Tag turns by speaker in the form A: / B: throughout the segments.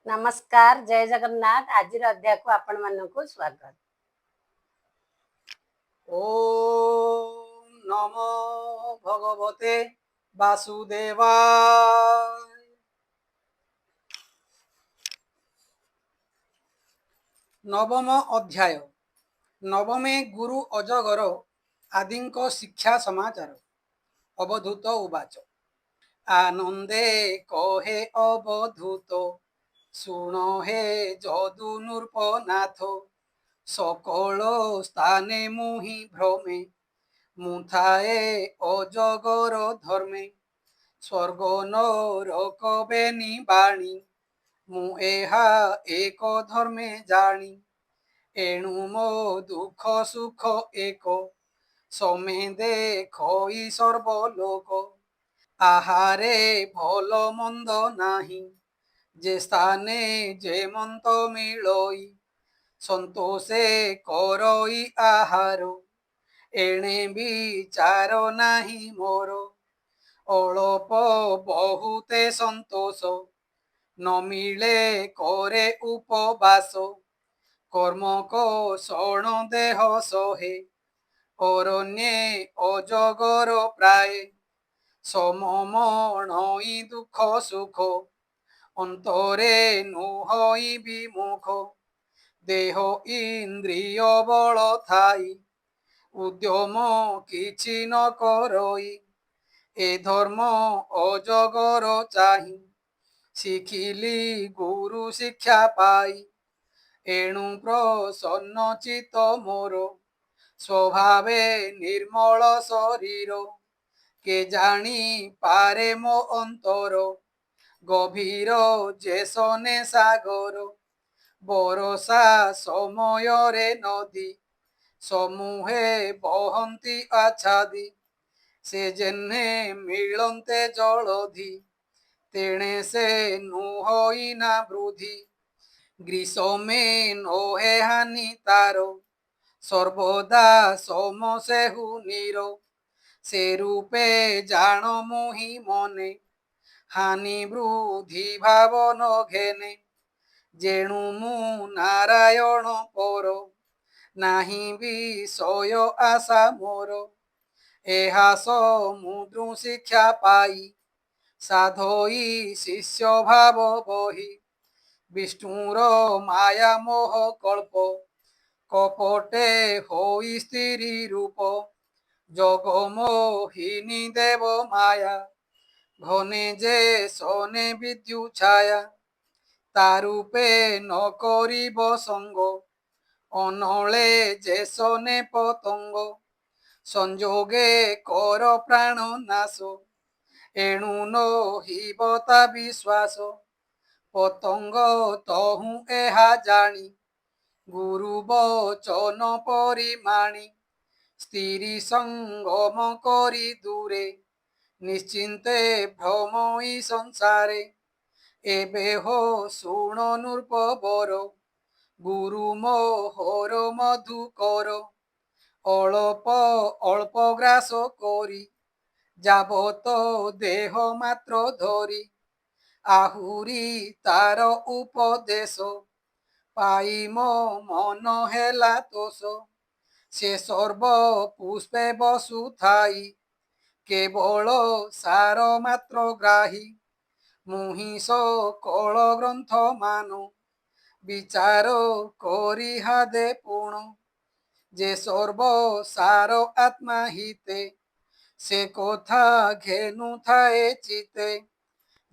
A: नमस्कार, जय जगन्नाथ। आज अध्याय को आपण मानक स्वागत।
B: ओम नमो भगवते वासुदेवाय। नवम अध्याय। नवमे गुरु अजगर आदिंक शिक्षा समाचार। अवधूत उवाच आनंदे कहे अवधूत शुण हे যদু নৃপনাথ সকল স্থানে মুহি ভ্রমে মুথায়ে অজগর ধর্মে স্বর্গ নরক বেনি বাণী মু এহা এক ধর্মে জানি এণু মো দুঃখ সুখ এক সমে দেখই সর্বলোক আহারে ভল মন্দ নাহি যে স্থানে যে মন্ত মিলই সন্তোষে করই আহার এণে বিচার নাহি মোর অল্প বহুতে সন্তোষ ন মিলে করে উপবাস কর্ম কৌশল দেহ সহে অরণ্যে অজগর প্রায় সমমণই দুঃখ সুখ অন্তরে নুহই বিমুখ দেহ ইন্দ্রিয় বল থাই উদ্যম কিছু ন করই এ ধর্ম অজগর চাহি শিখিলি গুরু শিক্ষা পাই এণু প্রসন্ন চিত মোর স্বভাবে নির্মল শরীর কে জানি পারে মো অন্তর গভীর যে সনে সাগর বরষা সমୟରେ নদী সমূহে বহন্তি আচ্ছাদি সে যেনে মিলন্তে জলধি তেণে সে নুহই না বৃদ্ধি গ্রীষ্মে নোহে হানি তার সর্বদা সমসেহু নীর সে রূপে জাণ মুহি মনে হানি বৃদ্ধি ভাবন ঘেনে যেণু মু নারায়ণ পর নাহি বিষয় আশা মোর এহা সমুদ্র শিক্ষা পাই সাধই শিষ্য ভাব বহি বিষ্ণুর মায়া মোহ কল্প কপটে হই স্ত্রী রূপ জগমোহিনী দেব মায়া ঘনে যে সনে বিদ্যু ছায়া তারূপে ন করিব সঙ্গ অনলে যে সনে পতঙ্গ সংযোগে কর প্রাণ নাশ এণু নহিব তা বিশ্বাস পতঙ্গ তহু এহা জানি গুরু বচন পরিমাণি স্ত্রী সঙ্গম করি দূরে নিশ্চিন্তে ভ্রমই সংসারে এবে হো শুণ নৃপবর গুরু মোহর মধু কর অল্প অল্প গ্রাস করি যাবত দেহ মাত্র ধরি আহুরি তার উপদেশ পাই মো মন হেলা তোষ সে সর্ব পুষ্পে বসু থাই কেবল সার মাত্র গ্রাহী মুহি সকল গ্রন্থ মান বিচার করি হাদে পুণ যে সর্ব সার আত্মা হিতে সে কথা ঘেনু থায়ে চিতে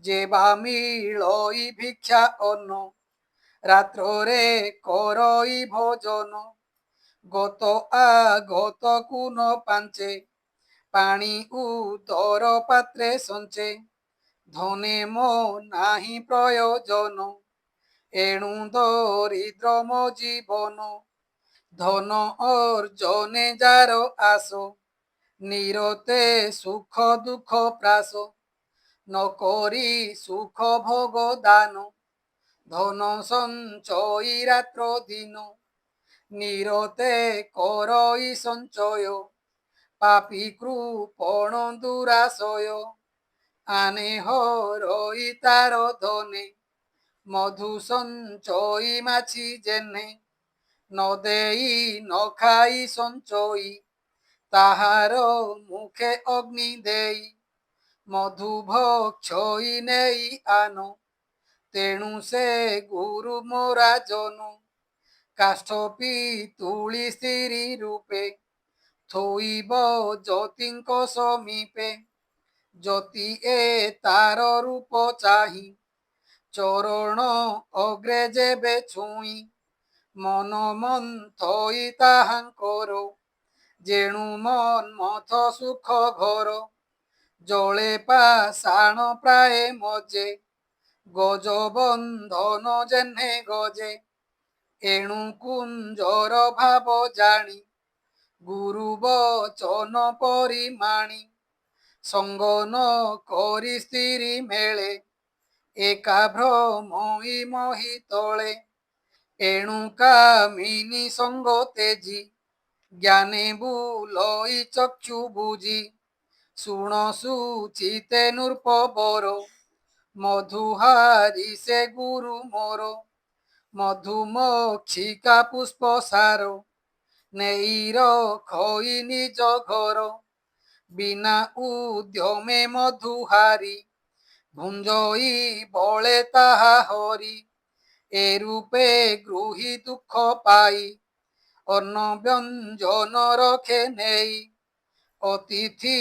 B: যে বা মিলই ভিক্ষা অন্ন রাত্রে করই ভোজন গত আগত কুন পাঞ্চে পানি উদর পাত্রে সঞ্চে ধনে মো নাহি প্রয়োজন এণু দরিদ্র মো জীবন ধন অর্জনে যার আস নিরতে সুখ দুঃখ প্রাস নকরি সুখ ভোগ দান ধন সঞ্চয়ী রাত্র দিন নিরতে করই সঞ্চয় পাপী কৃপণ দুরাশয় আনে হরই তার ধনে ମଧୁ ସଞ୍ଚଇ ମାଛି ଜେହ୍ନେ ନ ଦେଇ ନ ଖାଇ ସଞ୍ଚଇ ତାହାର ମୁଖେ ଅଗ୍ନି ଦେଇ ମଧୁ ଭକ୍ଷଇ ନେଇ ଆନ ତେଣୁ ସେ ଗୁରୁ ମୋରା ଜନୁ କାଷ୍ଠ ପିତୁଳି ସ୍ତ୍ରୀ ରୂପେ ଥୋଇବ ଜ୍ୟୋତିଙ୍କ ସମୀପେ ଜ୍ୟୋତି ଏ ତାର ରୂପ ଚାହିଁ ଚରଣ ଅଗ୍ରେ ଯେବେ ଛୁଇଁ ମନ ମନ୍ଥଇ ତାହାଙ୍କର ଯେଣୁ ମନ୍ମଥ ସୁଖ ଘର ଜଳେ ପାଷାଣ ପ୍ରାୟ ମଜେ ଗଜବନ୍ଧନ ଜେହ୍ନେ ଗଜେ ଏଣୁ କୁଞ୍ଜର ଭାବ ଜାଣି ଗୁରୁ ବଚନ ପରିମାଣି ସଙ୍ଗନ କରି ସ୍ତ୍ରୀ ମେଳେ ଏକା ଭ୍ରମଇ ମହି ତଳେ ଏଣୁ କାମିନୀ ସଙ୍ଗ ତେଜି ଜ୍ଞାନେ ବୁଲଇ ଚକ୍ଷୁ ବୁଝି ଶୁଣ ସୁଚିତେ ନୃପବର ମଧୁହାରି ସେ ଗୁରୁ ମୋର ମଧୁମକ୍ଷିକା ପୁଷ୍ପ ସାର ନେଇ ରଖଇ ନିଜ ଘର ବିନା ଉଦ୍ୟମେ ମଧୁହାରି ଭୁଞ୍ଜଇ ବଳେ ତାହା ହରି ଏ ରୂପେ ଗୃହୀ ଦୁଃଖ ପାଇ ଅନ୍ନ ବ୍ୟଞ୍ଜନ ରଖେ ନେଇ ଅତିଥି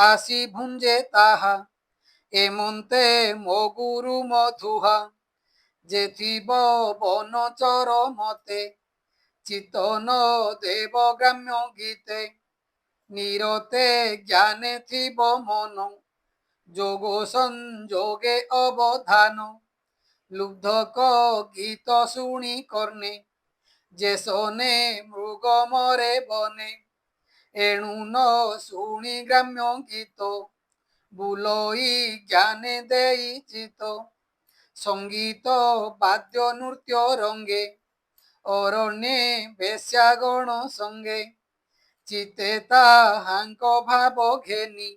B: ଆସି ଭୁଞ୍ଜେ ତାହା ଏମନ୍ତେ ମୋ ଗୁରୁ ମଧୁହା ଯେଥିବ ବନଚର ମତେ ଚିତନ ଦେବ ଗ୍ରାମ୍ୟ ଗୀତେ ନିରତେ ଜ୍ଞାନେ ଥିବ ମନ ଯୋଗ ସଂଯୋগে ଅବଧାନ ଲୁବ୍ଧକ ଗୀତ ଶୁଣି କର୍ଣ୍ଣେ ଯେ ଶନେ ମୃଗ ମରେ ବନେ ଏଣୁ ନ ଶୁଣି ଗ୍ରାମ୍ୟ ଗୀତ ବୁଲଇ ଜ୍ଞାନେ ଦେଇ ଚିତ ସଙ୍ଗୀତ ବାଦ୍ୟ ନୃତ୍ୟ ରଙ୍ଗେ ଅରଣ୍যେ ବେଶ୍ୟାଗଣ ସଙ୍ଗେ ଚିତେ ତାହାଙ୍କ ଭାବ ଘେନି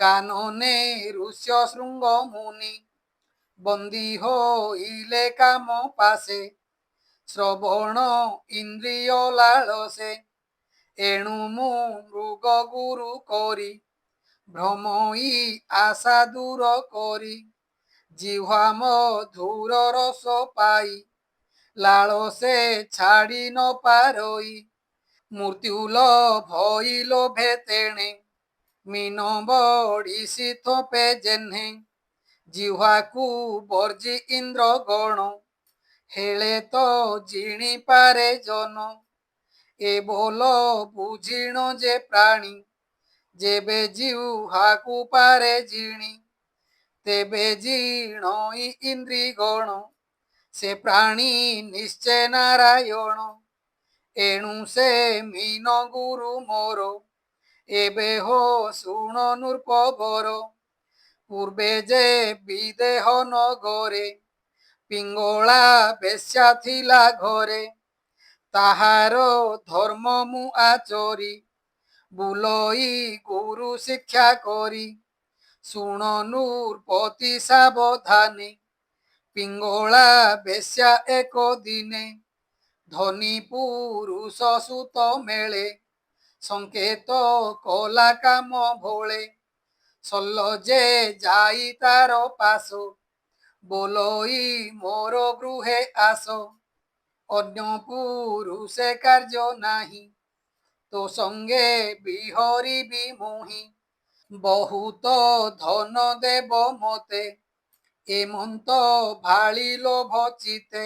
B: କାନନେ ଋଷ୍ୟ ଶୃଙ୍ଗ ମୁନି ବନ୍ଦୀ ହୋଇଲେ କାମ ପାଶେ ଶ୍ରବଣ ଇନ୍ଦ୍ରିୟ ଲାଳସେ ଏଣୁ ମୁଁ ମୃଗ ଗୁରୁ କରି ଭ୍ରମଇ ଆଶା ଦୂର କରି ଜିହ୍ୱା ମଧୁର ରସ ପାଇ ଲାଳସେ ଛାଡ଼ି ନ ପାରଇ ମୃତ୍ୟୁ ଲୋଭଇ ଲୋଭେ ତେଣେ ମୀନ ବଢ଼ିସି ଥୋପେ ଜେହ୍ନେ ଜିହ୍ୱାକୁ ବର୍ଜି ଇନ୍ଦ୍ର ଗଣ ହେଳେ ତ ଜିଣି ପାରେ ଜନ ଏ ବୋଲ ବୁଝିଣ ଯେ ପ୍ରାଣୀ ଯେବେ ଜିହ୍ୱାକୁ ପାରେ ଜିଣି ତେବେ ଜିଣଇ ଇନ୍ଦ୍ରି ଗଣ ସେ ପ୍ରାଣୀ ନିଶ୍ଚେ ନାରାୟଣ ଏଣୁ ସେ ମୀନ ଗୁରୁ ମୋର ଏବେ ହୋ ଶୁଣ ନୃପବର ପୂର୍ବେ ଯେ ବିଦେହ ନଗରେ ପିଙ୍ଗଳା ବେଶ୍ୟା ଥିଲା ଘରେ ତାହାର ଧର୍ମ ମୁଁ ଆଚରି ବୁଲଇ ଗୁରୁ ଶିକ୍ଷା କରି ଶୁଣ ନୃପତି ସାବଧାନେ ପିଙ୍ଗଳା ବେଶ୍ୟା ଏକ ଦିନେ ଧନୀ ପୁରୁଷ ସୁତ ମେଳେ ସଂକେତ କଲା କାମ ଭୋଳେ ସଲ ଯେ ଯାଇ ତାର ପାଶ ବୋଲଇ ମୋର ଗୃହେ ଆସ ଅନ୍ୟ ପୁରୁଷେ କାର୍ଯ୍ୟ ନାହିଁ ତୋ ସଙ୍ଗେ ବିହରିବି ମୁହିଁ ବହୁତ ଧନ ଦେବ ମତେ ଏମନ୍ତ ଭାଳି ଲୋଭ ଚିତେ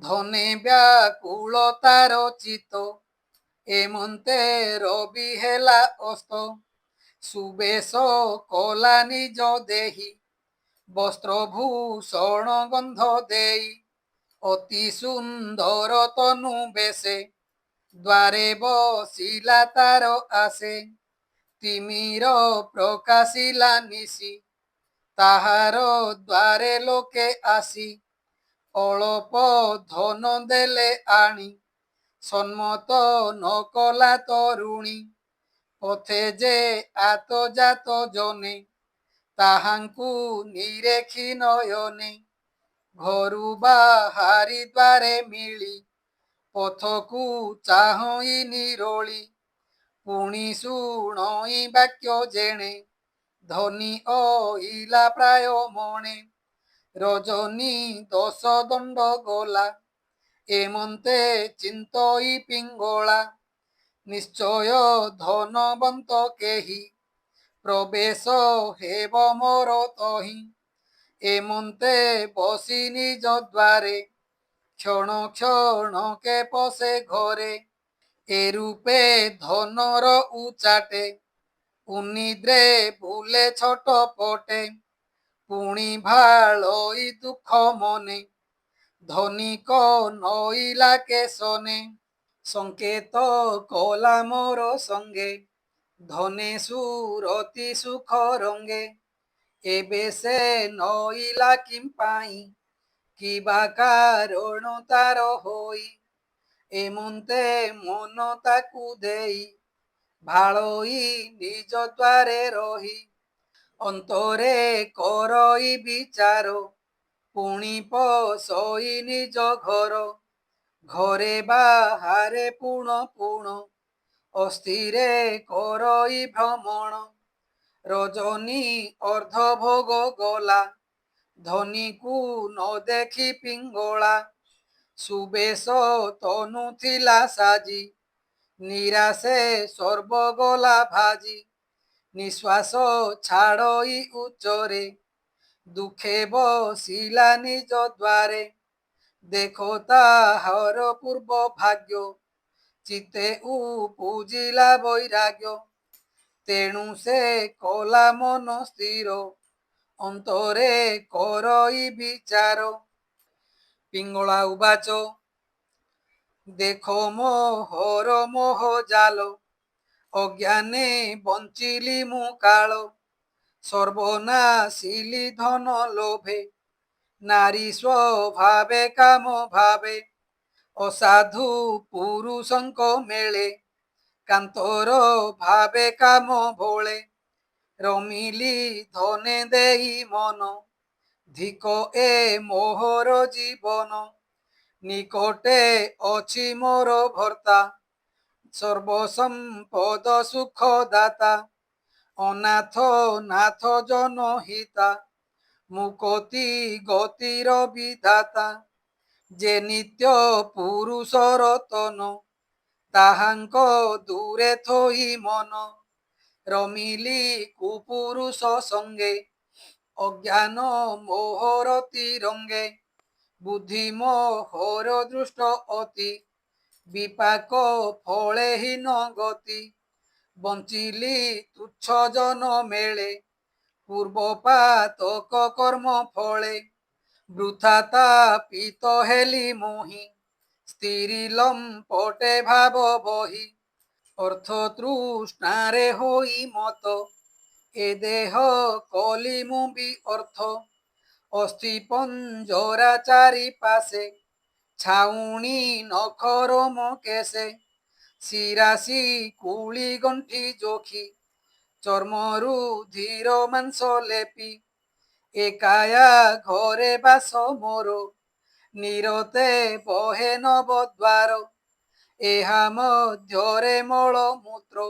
B: ଧନେ ବ୍ୟାକୁଳ ତାର ଚିତ ଏମନ୍ତେ ରବି ହେଲା ଅସ୍ତ ସୁବେଶ କଲା ନିଜ ଦେହି ବସ୍ତ୍ରଭୂଷଣ ଗନ୍ଧ ଦେଇ ଅତି ସୁନ୍ଦର ତନୁ ବେଶେ ଦ୍ୱାରେ ବସିଲା ତାର ଆସେ ତିମିର ପ୍ରକାଶିଲା ନିଶି ତାହାର ଦ୍ୱାରେ ଲୋକେ ଆସି ଅଳପ ଧନ ଦେଲେ ଆଣି ସମ୍ମତ ନ କଲା ତରୁଣୀ ପଥେ ଯେ ଆତଜାତ ଜନେ ତାହାଙ୍କୁ ନିରେଖି ନୟନେ ଘରୁ ବାହାରି ଦ୍ୱାରେ ମିଳି ପଥକୁ ଚାହଁଇ ନିରୋଳି ପୁଣି ଶୁଣଇ ବାକ୍ୟ ଜେଣେ ଧନୀ ଅଇଲା ପ୍ରାୟ ମଣେ ରଜନୀ 10 ଦଣ୍ଡ ଗଲା ଏମନ୍ତେ ଚିନ୍ତଇ ପିଙ୍ଗଳା ନିଶ୍ଚୟ ଧନବନ୍ତ କେହି ପ୍ରବେଶ ହେବ ମୋର ତହିଁ ଏମନ୍ତେ ବସି ନିଜ ଦ୍ୱାରେ କ୍ଷଣ କ୍ଷଣକେ ପଶେ ଘରେ ଏ ରୂପେ ଧନର ଉଚାଟେ ଉନିଦ୍ରେ ବୁଲେ ଛଟପଟେ ପୁଣି ଭାଳଇ ଦୁଃଖ ମନେ ଧନିକ ନଇଲା କେଶନେ ସଂକେତ କଲା ମୋର ସଙ୍ଗେ ଧନେ ସୁରତି ସୁଖ ରଙ୍ଗେ ଏବେ ସେ ନଇଲା କିମ୍ପାଇଁ କିବା କାରଣ ତାର ହୋଇ ଏମନ୍ତେ ମନ ତାକୁ ଦେଇ ଭାଳଇ ନିଜ ଦ୍ୱାରେ ରହି ଅନ୍ତରେ କରଇ ବିଚାର ପୁଣି ପଶଇ ନିଜ ଘର ଘରେ ବାହାରେ ପୁଣ ପୁଣ ଅସ୍ଥିରେ କରଇ ଭ୍ରମଣ ରଜନୀ ଅର୍ଦ୍ଧଭୋଗ ଗଲା ଧନୀକୁ ନ ଦେଖି ପିଙ୍ଗଳା ସୁବେଶ ତନୁ ଥିଲା ସାଜି ନିରାଶେ ସର୍ବଗଲା ଭାଜି ନିଶ୍ୱାସ ଛାଡ଼ଇ ଉଚ୍ଚରେ ଦୁଃଖେ ବସିଲା ନିଜ ଦ୍ୱାରେ ଦେଖ ତାହାର ପୂର୍ବ ଭାଗ୍ୟ ଚିତେ ଉପୁଜିଲା ବୈରାଗ୍ୟ ତେଣୁ ସେ କଲା ମନ ସ୍ଥିର ଅନ୍ତରେ କରଇ ବିଚାର ପିଙ୍ଗଳା ଉବାଚ ଦେଖ ମୋହର ମୋହ ଜାଲ ଅଜ୍ଞାନେ ବଞ୍ଚିଲି ମୁଁ କାଳ ସର୍ବନାଶିଲି ଧନ ଲୋଭେ ନାରୀ ସ୍ୱଭାବେ କାମ ଭାବେ ଅସାଧୁ ପୁରୁଷଙ୍କ ମେଳେ କାନ୍ତର ଭାବେ କାମ ଭୋଳେ ରମିଲି ଧନେ ଦେଇ ମନ ଧିକ ଏ ମୋହର ଜୀବନ ନିକଟେ ଅଛି ମୋର ଭର୍ତ୍ତା ସର୍ବସମ୍ପଦ ସୁଖ ଦାତା ଅନାଥ ନାଥ ଜନହିତା ମୁକତି ଗତିର ବିଧାତା ଯେ ନିତ୍ୟ ପୁରୁଷର ତନ ତାହାଙ୍କ ଦୂରେ ଥୋଇ ମନ ରମିଲି କୁପୁରୁଷ ସଙ୍ଗେ ଅଜ୍ଞାନ ମୋହର ତିରଙ୍ଗେ ବୁଦ୍ଧି ମୋହର ଦୃଷ୍ଟ ଅତି ବିପାକ ଫଳେ ହୀନ ଗତି ବଞ୍ଚିଲି ତୁଚ୍ଛ ଜନ ମେଳେ ପୂର୍ବ ପାତକ କର୍ମ ଫଳେ ବୃଥା ତାପିତ ହେଲି ମୋହି ସ୍ଥିରି ଲମ୍ପଟେ ଭାବ ବହି ଅର୍ଥ ତୃଷ୍ଣାରେ ହୋଇ ମତ ଏ ଦେହ କଲି ମୁଁ ବି ଅର୍ଥ ଅସ୍ଥି ପଞ୍ଜରା ଚାରି ପାଶେ ଛାଉଣି ନଖରମ କେଶେ ଶିରାଶି କୁଳି ଗଣ୍ଠି ଯୋଖି ଚର୍ମରୁ ଧୀର ମାଂସ ଲେପି ଏକାୟା ଘରେ ବାସ ମୋର ନିରତେ ବହେ ନବ ଦ୍ୱାର ଏହା ମଧ୍ୟରେ ମଳ ମୂତ୍ର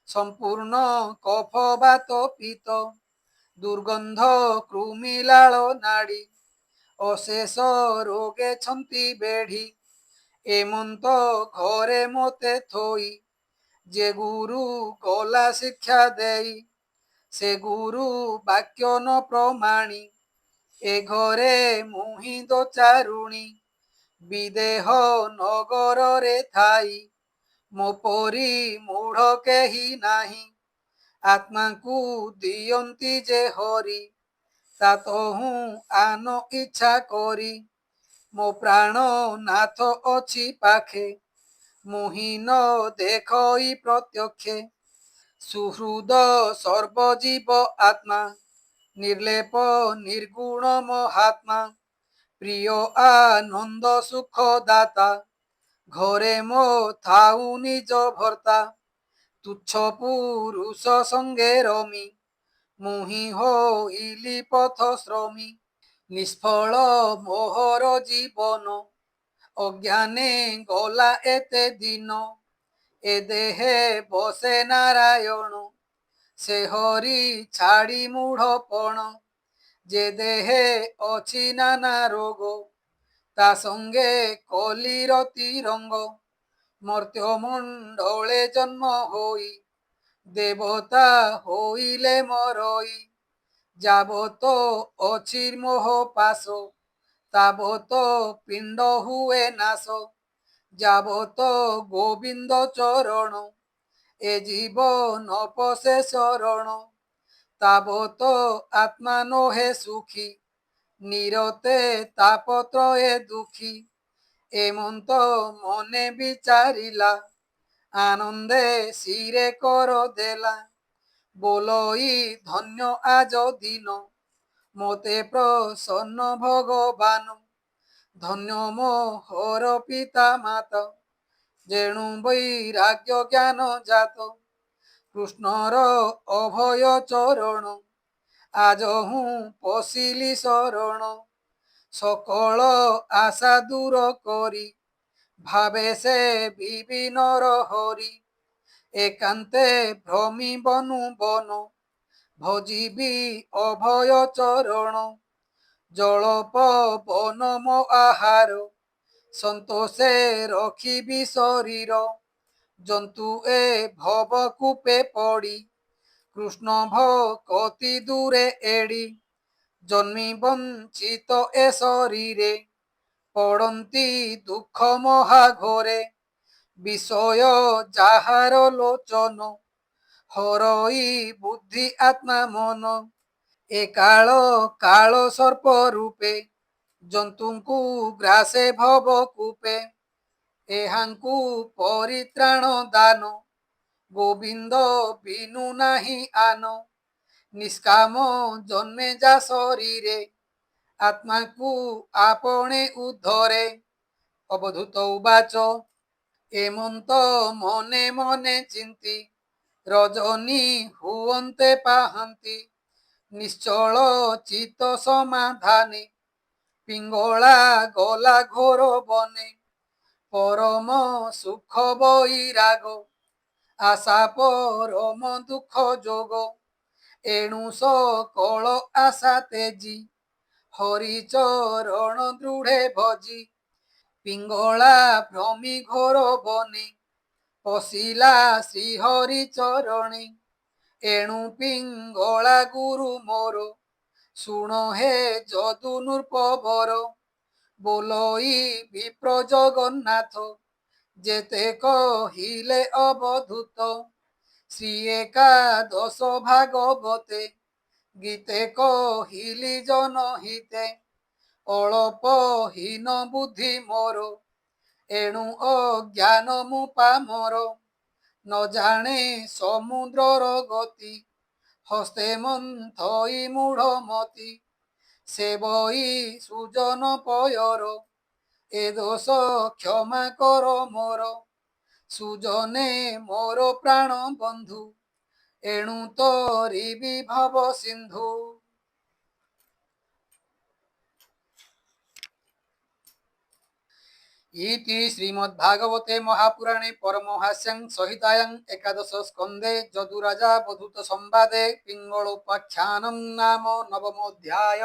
B: ସମ୍ପୂର୍ଣ୍ଣ କଫ ବାତ ପିତ ଦୁର୍ଗନ୍ଧ କୃମିଲାଳ ନାଡ଼ି ଅଶେଷ ରୋଗେ ଛନ୍ତି ବେଢ଼ି ଏମନ୍ତ ଘରେ ମୋତେ ଥୋଇ ଯେ ଗୁରୁ ଗଲା ଶିକ୍ଷା ଦେଇ ସେ ଗୁରୁ ବାକ୍ୟ ନ ପ୍ରମାଣି ଏ ଘରେ ମୁହିଁ ଦୋଚାରୁଣୀ ବିଦେହ ନଗରରେ ଥାଇ ମୋ ପରି ମୂଢ଼ କେହି ନାହିଁ ଆତ୍ମାକୁ ଦିଅନ୍ତି ଯେ ହରି ତା ତହୁଁ ଆନ ଇଚ୍ଛା କରି ମୋ ପ୍ରାଣ ନାଥ ଅଛି ପାଖେ ମୁହିଁ ନ ଦେଖଇ ପ୍ରତ୍ୟକ୍ଷେ ସୁହୃଦ ସର୍ବଜୀବ ଆତ୍ମା ନିର୍ଲେପ ନିର୍ଗୁଣ ମହାତ୍ମା ପ୍ରିୟ ଆନନ୍ଦ ସୁଖ ଦାତା ଘରେ ମୋ ଥାଉ ନିଜ ଭର୍ତ୍ତା ତୁଚ୍ଛ ପୁରୁଷ ସଙ୍ଗେ ରମି ମୁହିଁ ହୋଇଲି ପଥ ଶ୍ରମୀ নিষ্ফল মোহর জীবন, অজ্ঞানে গলা এতে দিন। এ দেহে বসে নারায়ণ, সে হরি ছাড়ি মূঢ়পণ। যে দেহে অছি নানা রোগ, তা সঙ্গে কলির তিরঙ্গ। মর্ত্য মণ্ডলে জন্ম হই, দেবতা হইলে মরই। যাবত অচির মোহ পাশ, তাবত পিণ্ড হুয়ে নাশ। যাবত গোবিন্দ চরণ, এ জীবন পশে শরণ। তাবত আত্মা নহে সুখী, নিরতে তাপত্রয়ে দুঃখী। এমন্ত মনে বিচারিলা, আনন্দে শিরে কর দেলা। বলই ধন্য আজ দিন, মতে প্রসন্ন ভগবান। ধন্য মোহর পিতা মাতা, যেণু বৈরাগ্য জ্ঞান জাত। কৃষ্ণর অভয় চরণ, আজ হুঁ পশিলি শরণ। সকল আশা দূর করি, ভাবে সে বিভিন্নর হরি। একান্তে ভ্রমি বনু বন, ভজিবি অভয় চরণ। জলপ বনম আহার, সন্তোষে রখিবি শরীর। জন্তু এ ভব কূপে পড়ি, কৃষ্ণ ভকতি দূরে এড়ি। জন্মি বঞ্চিত এ শরীরে, পড়ন্তি দুঃখ মহাঘোরে। বিষয় যাহার লোচন, হরই বুদ্ধি আত্মা মন। এ কাଳ কাଳ সর্প রূপে, জନ୍ତୁଙ୍କୁ ଗ୍ରାସେ ଭବ କୂପେ। ଏହାଙ୍କୁ ପରିତ୍ରାଣ ଦାନ, ଗୋବିନ୍ଦ ବିନୁ ନାହିଁ ଆନ। ନିଷ୍କାମ ଜନ୍ମେ ଯା ଶରୀରେ, ଆତ୍ମାକୁ ଆପଣେ ଉଦ୍ଧରେ। ଅବଧୂତ ଉବାଚ, ଏମନ୍ତ ମନେ ମନେ ଚିନ୍ତି, ରଜନୀ ହୁଅନ୍ତେ ପାହାନ୍ତି। ନିଶ୍ଚଳ ଚିତ ସମାଧାନେ, ପିଙ୍ଗଳା ଗଲା ଘୋର ବନେ। পরম সুখ বৈরাগ, আশা পরম দুঃখ যোগ। এণু সকল আশা তেজি, হরি চরণ দৃঢ়ে ভজি। পিঙ্গলা ভ্রমি ঘোর বনে, পশিলা শ্রীহরি চরণে। এণু পিঙ্গলা গুরু মোর, শুণ হে যদু নৃপবর। বলই বিপ্র জগন্নাথ, যেতে কহিলে অবধূত। শ্রী একাদশ ভাগবতে, গীতে কহিলি জনহিতে। অଳପ হীন বুদ্ধি মোর, এণু অজ্ঞান মু পামর। ন জানে সমুদ্রর গতি, হস্তে মন্থই মূঢ় মতি। সে বই সুজন পয়র, এ দোষ ক্ষমা কর মোর। সুজনে মোর প্রাণ বন্ধু, এণু তরিবি ভব সিন্ধু। ইতি শ্রীমদ্ভাগবতে মহাপুরাণে পরমহাস্যাং সহিতায়াং একাদশ স্কন্ধে যদুরাজা বধূত সংবাদে পিঙ্গলোপাখ্যানং নাম নবমোऽধ্যায়।